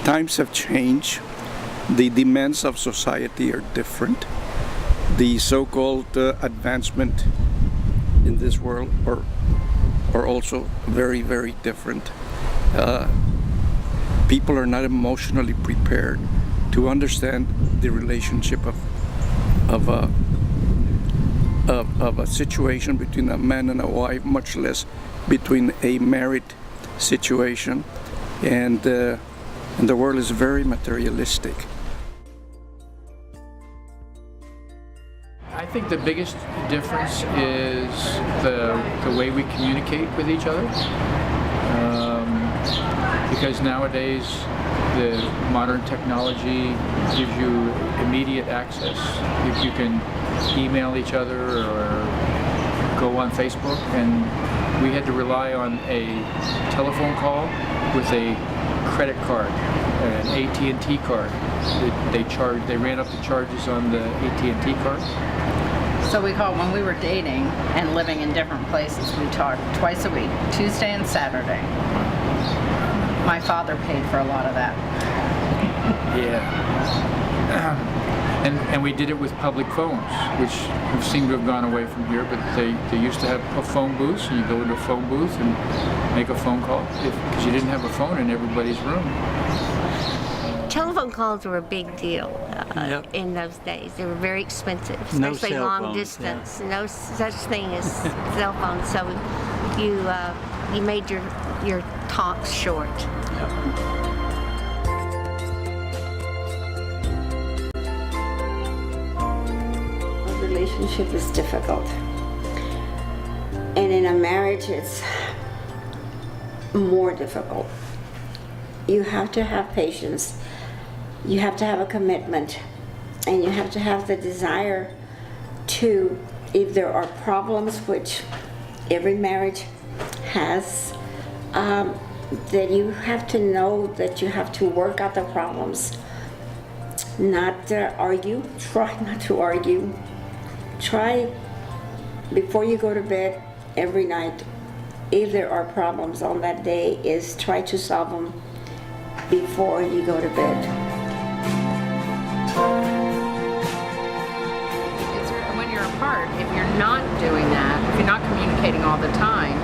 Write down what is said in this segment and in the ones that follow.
times have changed. The demands of society are different. The so-called advancement in this world are also very, very different. People are not emotionally prepared to understand the relationship of a situation between a man and a wife, much less between a married situation. And the world is very materialistic. I think the biggest difference is the way we communicate with each other. Because nowadays the modern technology gives you immediate access. If you can email each other or go on Facebook, and we had to rely on a telephone call with a credit card, an AT&T card. They ran up the charges on the AT&T card. So we called when we were dating and living in different places. We talked twice a week, Tuesday and Saturday. My father paid for a lot of that. Yeah. And we did it with public phones, which seem to have gone away from here, but they used to have a phone booth, so you go into a phone booth and make a phone call, because you didn't have a phone in everybody's room. Telephone calls were a big deal Yep. in those days. They were very expensive, No especially cell long phones, distance. No such thing as cell phones, so you made your talks short. Relationship is difficult, and in a marriage it's more difficult. You have to have patience, you have to have a commitment, and you have to have the desire to, if there are problems, which every marriage has, that you have to know that you have to work out the problems, not argue. Try not to argue. Try, before you go to bed every night, if there are problems on that day, is try to solve them before you go to bed. It's when you're apart, if you're not doing that, if you're not communicating all the time,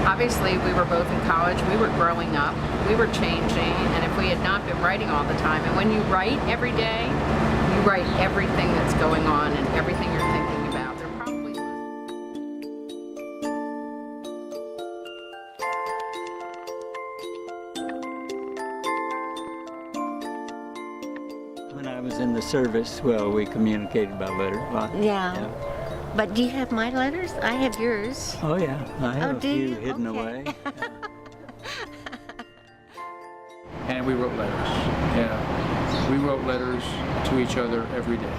obviously we were both in college, we were growing up, we were changing, and if we had not been writing all the time, and when you write every day, you write everything that's going on and everything you're thinking about. There probably When I was in the service, well, we communicated by letter a lot. Yeah. But do you have my letters? I have yours. Oh yeah, I have a do few you? hidden Okay. away. And we wrote letters. Yeah. We wrote letters to each other every day.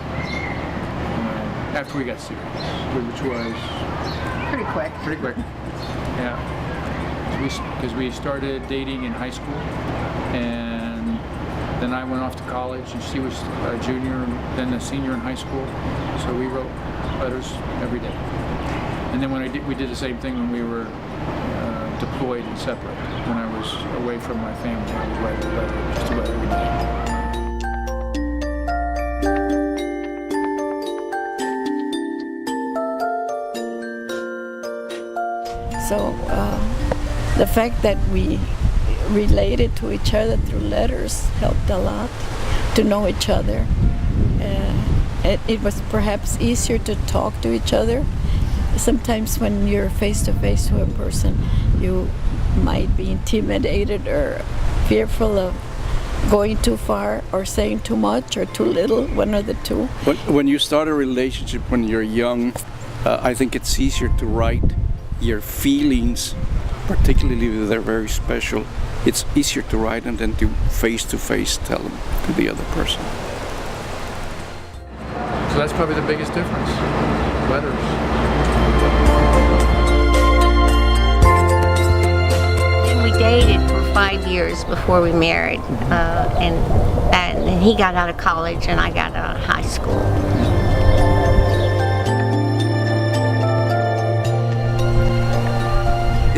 After we got serious, which was pretty quick. pretty quick. Yeah. Because we started dating in high school, and then I went off to college, and she was a junior, then a senior in high school. So we wrote letters every day. And then we did the same thing when we were deployed and separate. When I was away from my family, I would write a letter, just a letter every day. So the fact that we related to each other through letters helped a lot to know each other. It was perhaps easier to talk to each other. Sometimes when you're face to face with a person, you might be intimidated or fearful of going too far or saying too much or too little, one of the two. When you start a relationship when you're young, I think it's easier to write your feelings, particularly if they're very special. It's easier to write and then to face tell them to the other person. So that's probably the biggest difference. Letters. And we dated for 5 years before we married, and he got out of college and I got out of high school.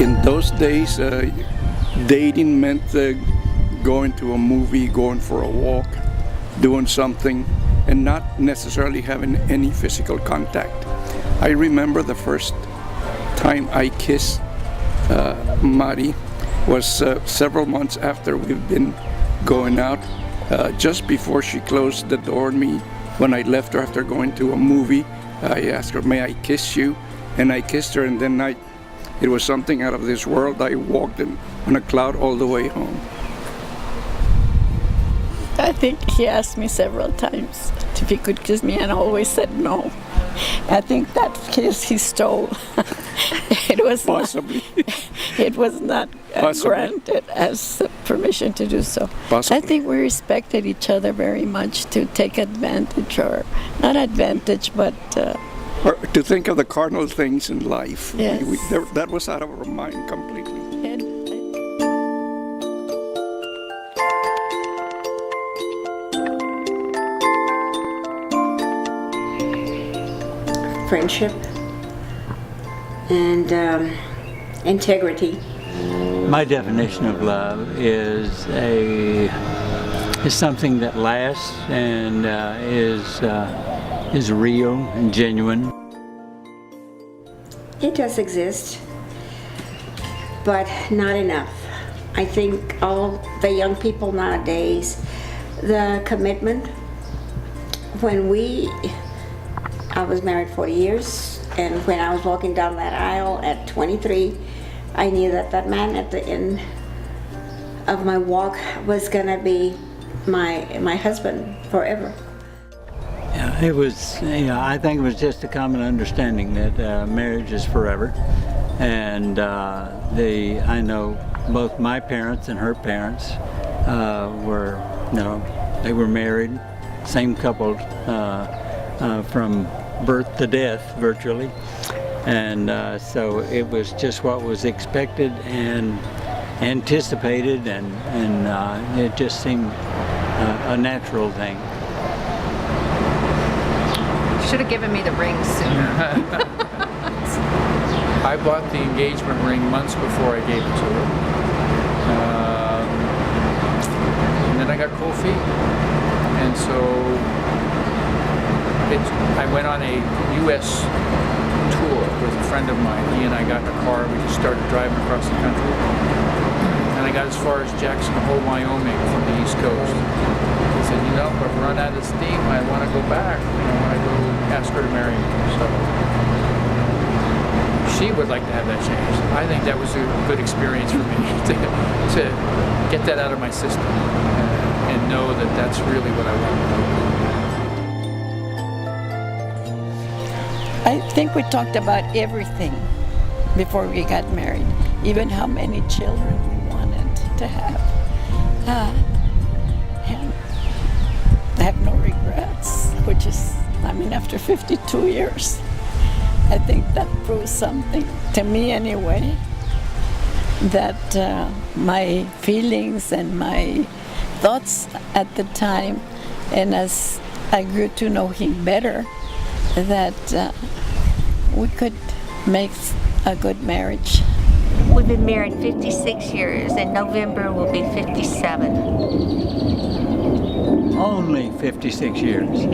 In those days, dating meant going to a movie, going for a walk, doing something, and not necessarily having any physical contact. I remember the first time I kissed Mari was several months after we've been going out, just before she closed the door on me. When I left her after going to a movie, I asked her, "May I kiss you?" And I kissed her, and then it was something out of this world. I walked on a cloud all the way home. I think he asked me several times if he could kiss me, and I always said no. I think that kiss he stole. It was Possibly. it was not Possibly. granted as permission to do so. Possibly. I think we respected each other very much to take advantage, or not advantage, but Or to think of the cardinal things in life. Yes. That was out of our mind completely. Friendship and integrity. My definition of love is something that lasts and is real and genuine. It does exist, but not enough. I think all the young people nowadays, the commitment, I was married 40 years, and when I was walking down that aisle at 23, I knew that man at the end of my walk was gonna be my husband forever. Yeah, it was. I think it was just a common understanding that marriage is forever, and I know both my parents and her parents they were married, same couple from birth to death virtually, and so it was just what was expected and anticipated, and it just seemed a natural thing. Should have given me the ring sooner. I bought the engagement ring months before I gave it to her. And then I got cold feet. And so I went on a U.S. tour with a friend of mine. He and I got in a car. We just started driving across the country. And I got as far as Jackson Hole, Wyoming from the East Coast. I said, if I run out of steam, I want to go back. I want to go ask her to marry me. So she would like to have that changed. I think that was a good experience for me to get that out of my system and know that that's really what I want to do. I think we talked about everything before we got married, even how many children we wanted to have. And I have no regrets, which is, after 52 years, I think that proves something, to me anyway, that my feelings and my thoughts at the time, and as I grew to know him better, that we could make a good marriage. We've been married 56 years. In November will be 57. Only 56 years.